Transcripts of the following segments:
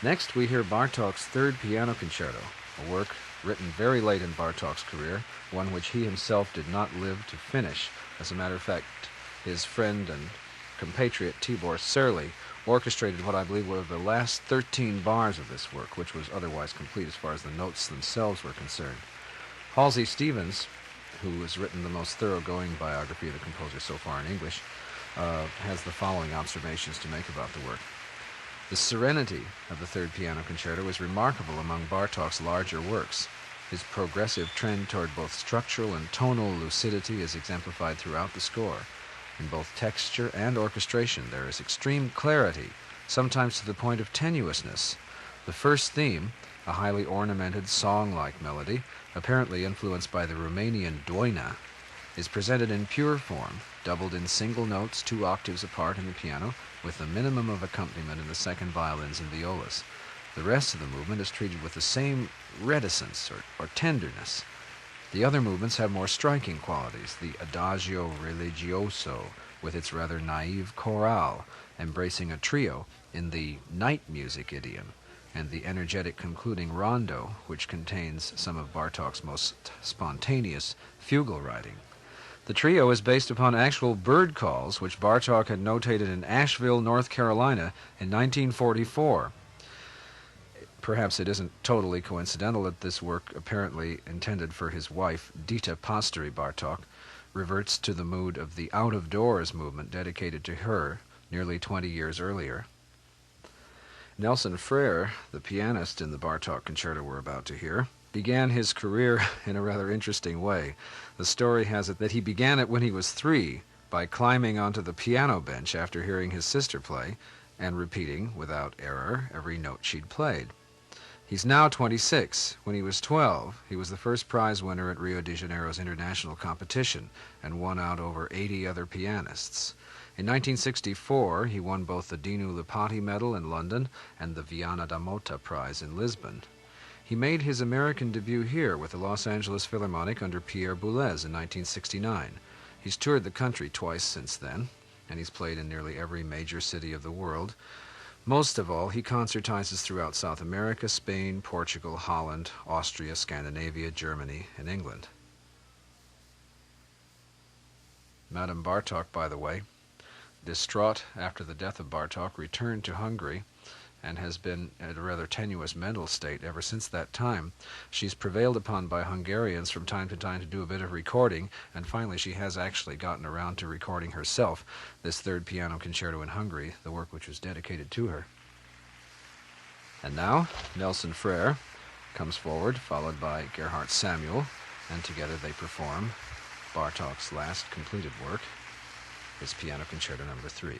Next, we hear Bartók's Third Piano Concerto, a work written very late in Bartók's career, one which he himself did not live to finish. As a matter of fact, his friend and compatriot Tibor Serli orchestrated what I believe were the last 13 bars of this work, which was otherwise complete as far as the notes themselves were concerned. Halsey Stevens, who has written the most thoroughgoing biography of the composer so far in English, has the following observations to make about the work. The serenity of the Third Piano Concerto is remarkable among Bartók's larger works. His progressive trend toward both structural and tonal lucidity is exemplified throughout the score. In both texture and orchestration, there is extreme clarity, sometimes to the point of tenuousness. The first theme, a highly ornamented song-like melody, apparently influenced by the Romanian doina, is presented in pure form, doubled in single notes 2 octaves apart in the piano, with a minimum of accompaniment in the second violins and violas. The rest of the movement is treated with the same reticence or tenderness. The other movements have more striking qualities. The Adagio religioso, with its rather naive chorale, embracing a trio in the night music idiom, and the energetic concluding rondo, which contains some of Bartók's most spontaneous fugal writing. The trio is based upon actual bird calls, which Bartók had notated in Asheville, North Carolina in 1944. Perhaps it isn't totally coincidental that this work, apparently intended for his wife, Dita Pasteri Bartók, reverts to the mood of the out-of-doors movement dedicated to her nearly 20 years earlier. Nelson Freire, the pianist in the Bartók concerto we're about to hear, began his career in a rather interesting way. The story has it that he began it when he was 3 by climbing onto the piano bench after hearing his sister play and repeating, without error, every note she'd played. He's now 26. When he was 12, he was the first prize winner at Rio de Janeiro's international competition and won out over 80 other pianists. In 1964, he won both the Dinu Lipati Medal in London and the Viana da Mota Prize in Lisbon. He made his American debut here with the Los Angeles Philharmonic under Pierre Boulez in 1969. He's toured the country twice since then, and he's played in nearly every major city of the world. Most of all, he concertizes throughout South America, Spain, Portugal, Holland, Austria, Scandinavia, Germany, and England. Madame Bartók, by the way, distraught after the death of Bartók, returned to Hungary and has been in a rather tenuous mental state ever since that time. She's prevailed upon by Hungarians from time to time to do a bit of recording, and finally she has actually gotten around to recording herself this Third Piano Concerto in Hungary, the work which was dedicated to her. And now, Nelson Freire comes forward, followed by Gerhard Samuel, and together they perform Bartók's last completed work, his Piano Concerto No. 3.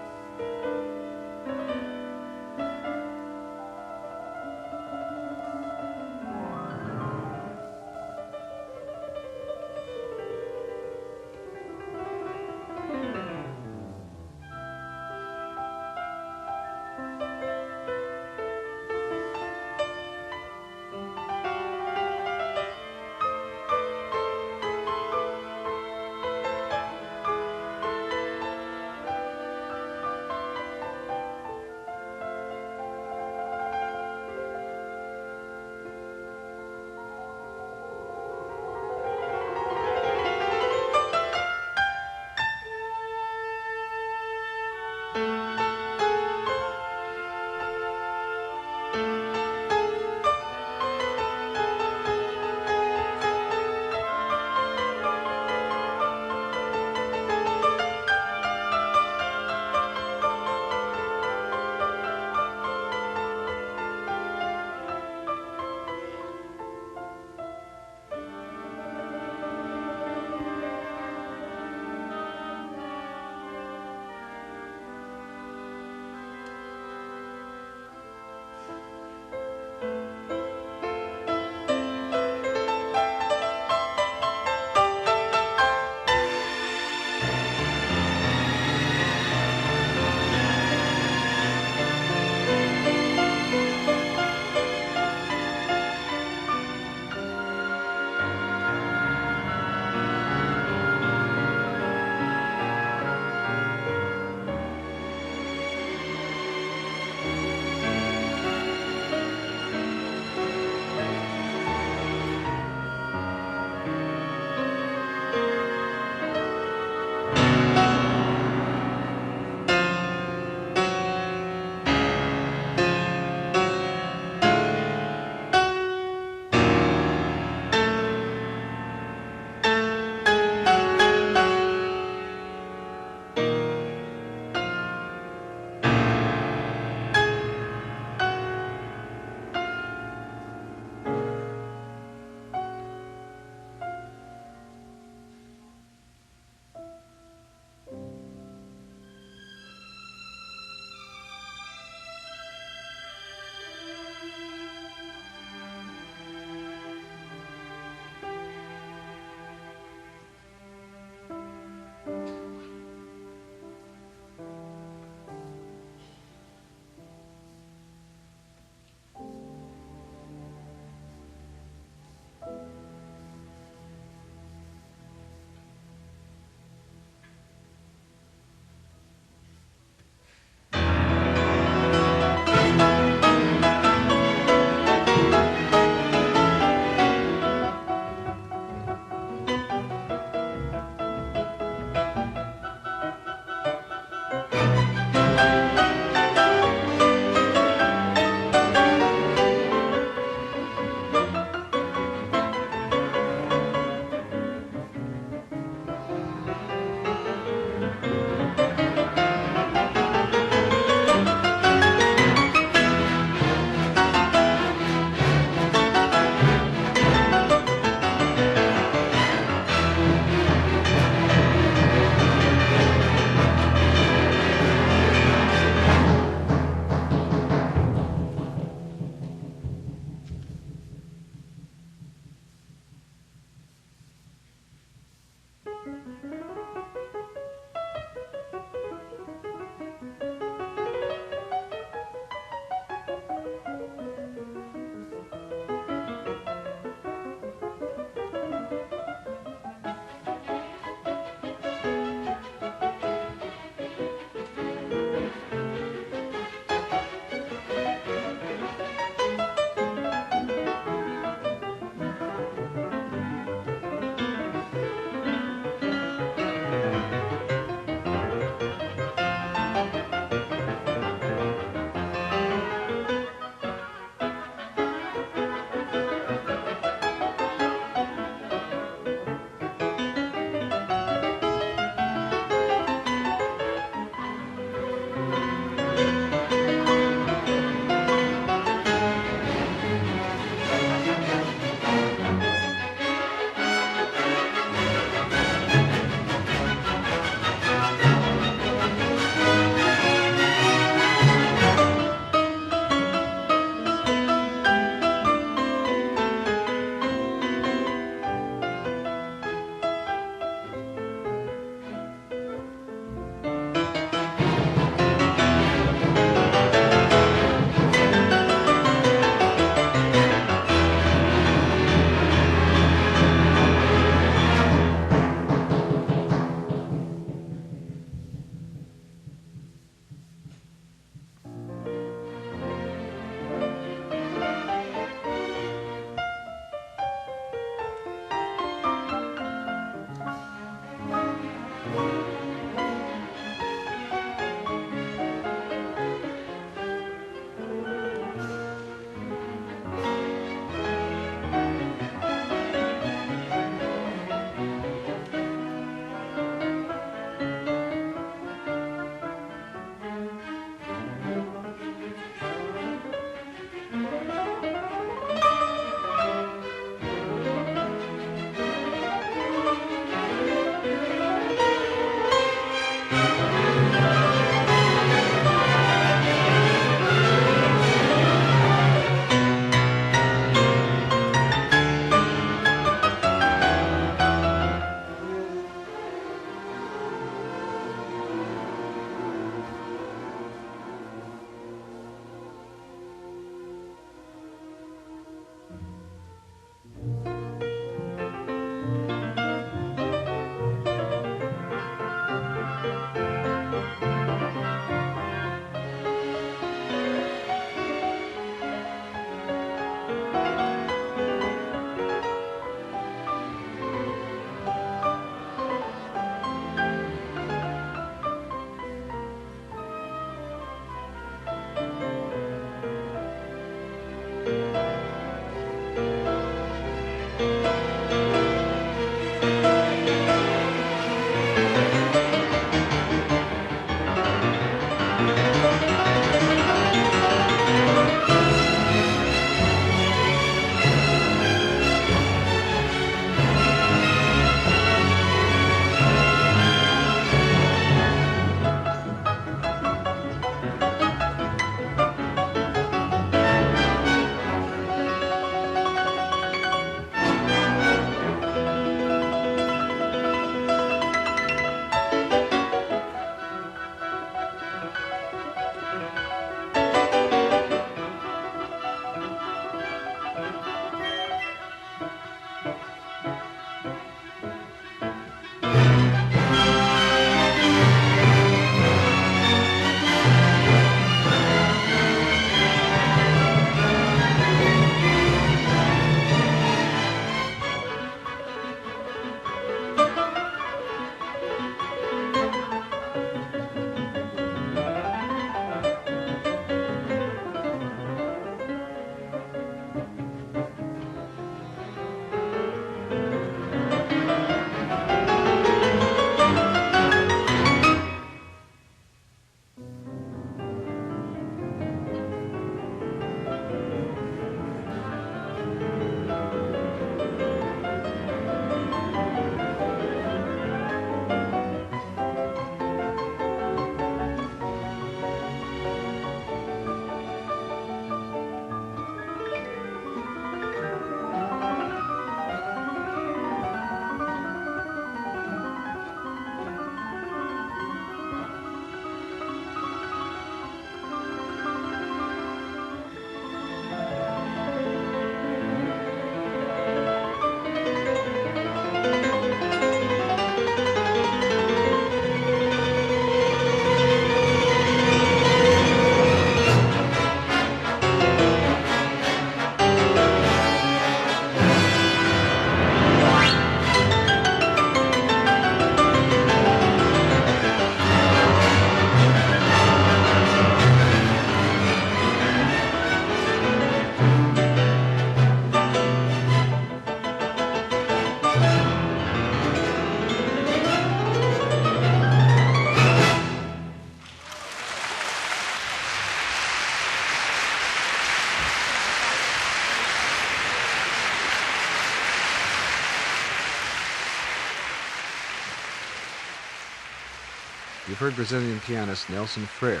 You've heard Brazilian pianist Nelson Freire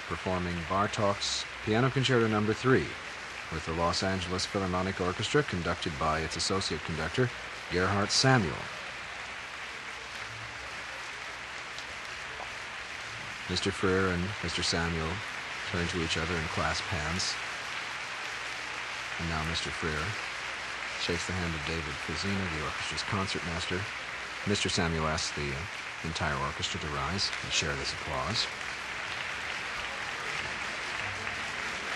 performing Bartók's Piano Concerto No. 3 with the Los Angeles Philharmonic Orchestra, conducted by its associate conductor, Gerhard Samuel. Mr. Freire and Mr. Samuel turn to each other and clasp hands. And now Mr. Freire shakes the hand of David Fazina, the orchestra's concertmaster. Mr. Samuel asks the entire orchestra to rise and share this applause.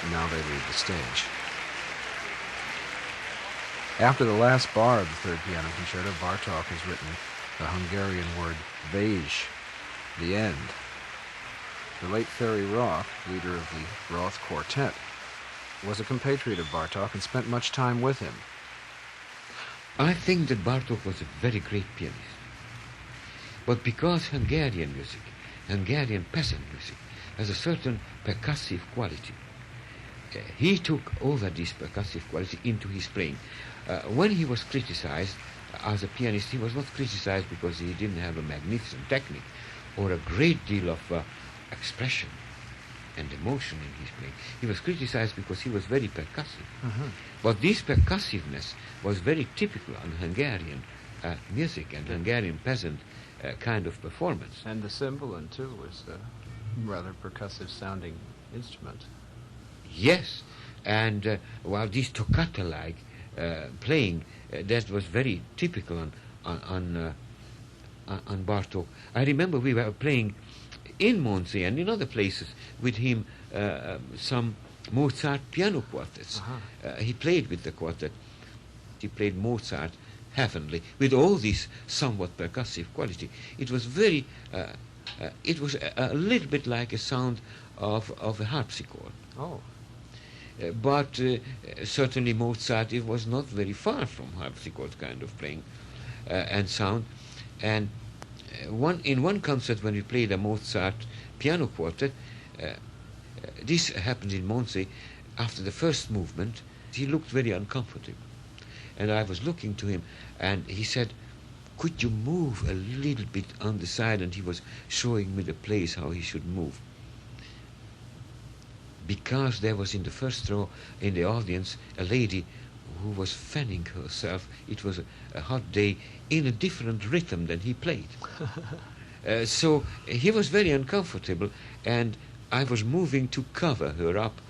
And now they leave the stage. After the last bar of the third piano concerto, Bartók has written the Hungarian word "vég," the end. The late Ferry Roth, leader of the Roth Quartet, was a compatriot of Bartók and spent much time with him. I think that Bartók was a very great pianist. But because Hungarian music, Hungarian peasant music, has a certain percussive quality, he took over this percussive quality into his playing. When he was criticized as a pianist, he was not criticized because he didn't have a magnificent technique or a great deal of expression and emotion in his playing. He was criticized because he was very percussive. But this percussiveness was very typical on Hungarian music and Hungarian peasant kind of performance. And the cymbalin, too, was a rather percussive-sounding instrument. Yes, and while this toccata-like playing, that was very typical on Bartók. I remember we were playing in Monza and in other places with him some Mozart piano quartets. He played with the quartet. He played Mozart heavenly with all this somewhat percussive quality. It was very, it was a little bit like a sound of a harpsichord. Oh. But certainly Mozart, it was not very far from harpsichord kind of playing and sound. And in one concert when we played a Mozart piano quartet, this happened in Monza. After the first movement, he looked very uncomfortable. And I was looking to him, and he said, "Could you move a little bit on the side?" And he was showing me the place how he should move. Because there was in the first row in the audience a lady who was fanning herself. It was a hot day, in a different rhythm than he played. So he was very uncomfortable, and I was moving to cover her up.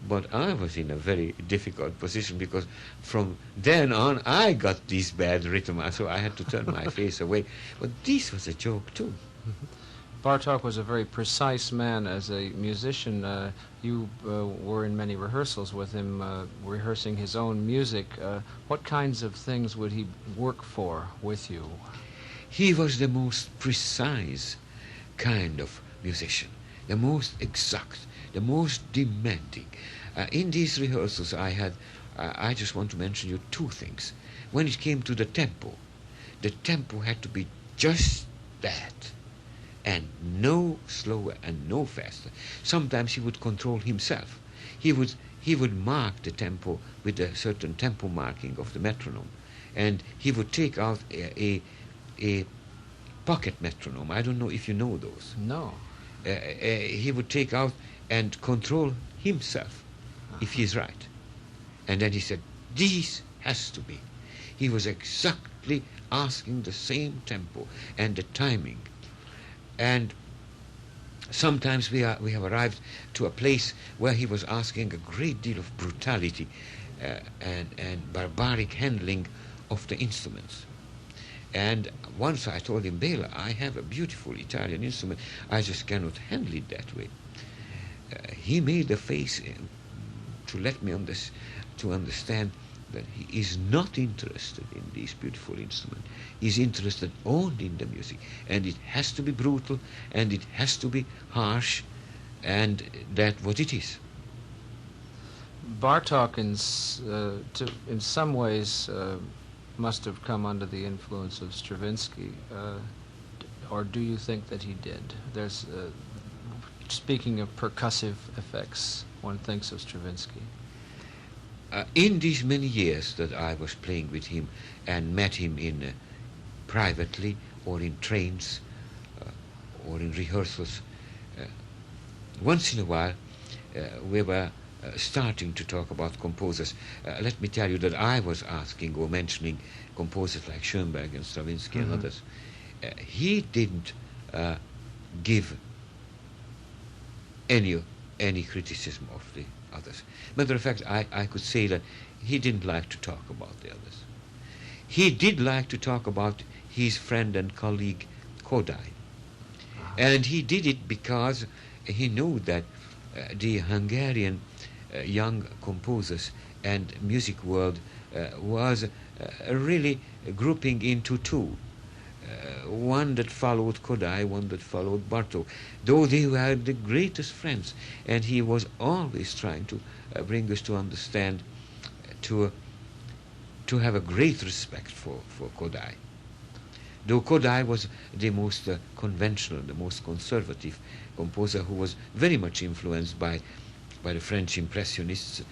But I was in a very difficult position because from then on I got this bad rhythm, so I had to turn my face away. But this was a joke too. Bartók was a very precise man as a musician. You were in many rehearsals with him, rehearsing his own music. What kinds of things would he work for with you? He was the most precise kind of musician, the most exact, the most demanding. In these rehearsals I just want to mention you two things. When it came to the tempo had to be just that, and no slower and no faster. Sometimes he would control himself. He would mark the tempo with a certain tempo marking of the metronome, and he would take out a pocket metronome. I don't know if you know those. No. He would take out and control himself if he's right. And then he said, "This has to be." He was exactly asking the same tempo and the timing. And sometimes we have arrived to a place where he was asking a great deal of brutality and barbaric handling of the instruments. And once I told him, "Bela, I have a beautiful Italian instrument. I just cannot handle it that way." He made a face to let me to understand that he is not interested in this beautiful instrument. He's interested only in the music, and it has to be brutal, and it has to be harsh, and that's what it is. Bartók, in some ways, must have come under the influence of Stravinsky, or do you think that he did? There's, speaking of percussive effects, one thinks of Stravinsky. In these many years that I was playing with him and met him in privately or in trains or in rehearsals. Once in a while, we were starting to talk about composers. Let me tell you that I was asking or mentioning composers like Schoenberg and Stravinsky and others. He didn't give any criticism of the others. Matter of fact, I could say that he didn't like to talk about the others. He did like to talk about his friend and colleague Kodály. And he did it because he knew that the Hungarian young composers and music world was really grouping into two. One that followed Kodály, one that followed Bartók, though they were the greatest friends. And he was always trying to bring us to understand, to have a great respect for Kodály. Though Kodály was the most conventional, the most conservative composer who was very much influenced by the French Impressionists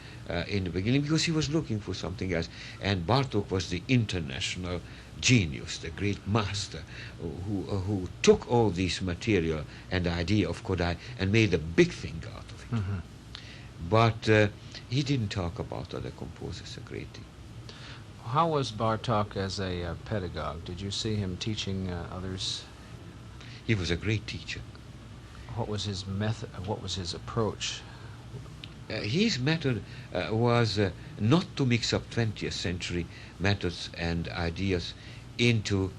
in the beginning, because he was looking for something else. And Bartók was the international genius, the great master, who took all this material and idea of Kodály and made a big thing out of it. But he didn't talk about other composers a great deal. How was Bartók as a pedagogue? Did you see him teaching others? He was a great teacher. What was his method? What was his approach? His method was not to mix up 20th century methods and ideas into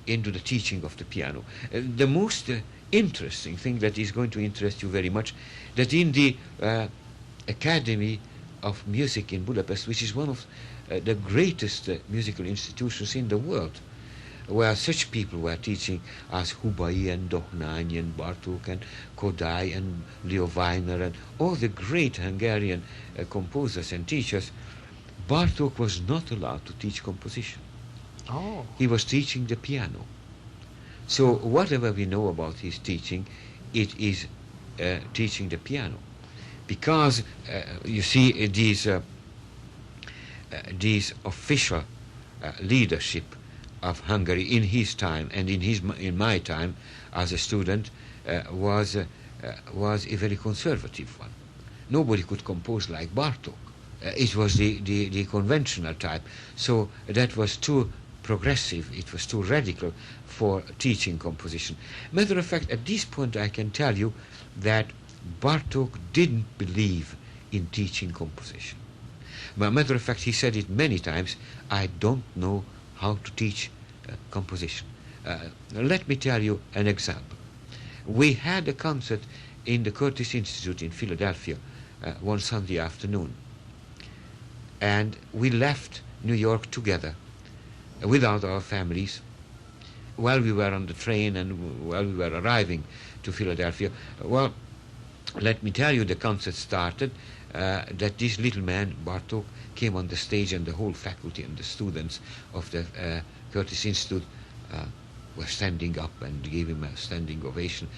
the teaching of the piano. The most interesting thing that is going to interest you very much, that in the Academy of Music in Budapest, which is one of the greatest musical institutions in the world, where such people were teaching as Hubai and Dohnányi and Bartók and Kodály and Leo Weiner and all the great Hungarian composers and teachers, Bartók was not allowed to teach composition. Oh. He was teaching the piano. So whatever we know about his teaching, it is teaching the piano. Because, you see, these official leadership of Hungary in his time and in my time as a student was a very conservative one. Nobody could compose like Bartók. It was the conventional type. So that was too progressive, it was too radical for teaching composition. Matter of fact, at this point I can tell you that Bartók didn't believe in teaching composition. But matter of fact, he said it many times, I don't know how to teach composition. Let me tell you an example. We had a concert in the Curtis Institute in Philadelphia one Sunday afternoon. And we left New York together without our families. While we were on the train and while we were arriving to Philadelphia, well, let me tell you, the concert started, that this little man, Bartók, came on the stage, and the whole faculty and the students of the Curtis Institute were standing up and gave him a standing ovation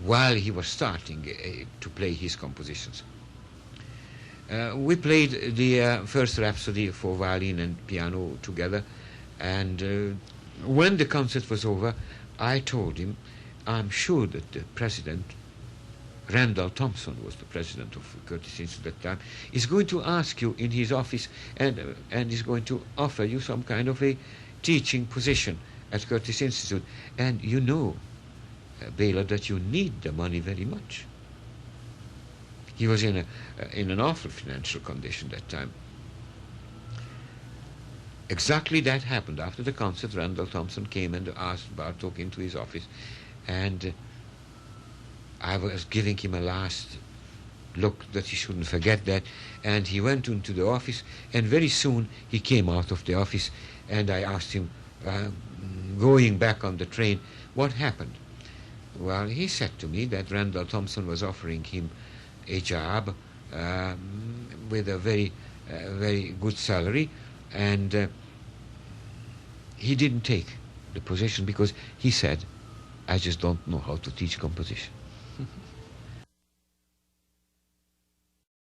while he was starting to play his compositions. We played the first Rhapsody for violin and piano together, and when the concert was over, I told him, I'm sure that the president, Randall Thompson was the president of Curtis Institute at that time, is going to ask you in his office and is going to offer you some kind of a teaching position at Curtis Institute. And you know, Bela, that you need the money very much. He was in an awful financial condition that time. Exactly that happened. After the concert, Randall Thompson came and asked Bartók into his office, and I was giving him a last look that he shouldn't forget that, and he went into the office, and very soon he came out of the office, and I asked him, going back on the train, what happened? Well, he said to me that Randall Thompson was offering him a job with a very good salary, and he didn't take the position because he said, I just don't know how to teach composition.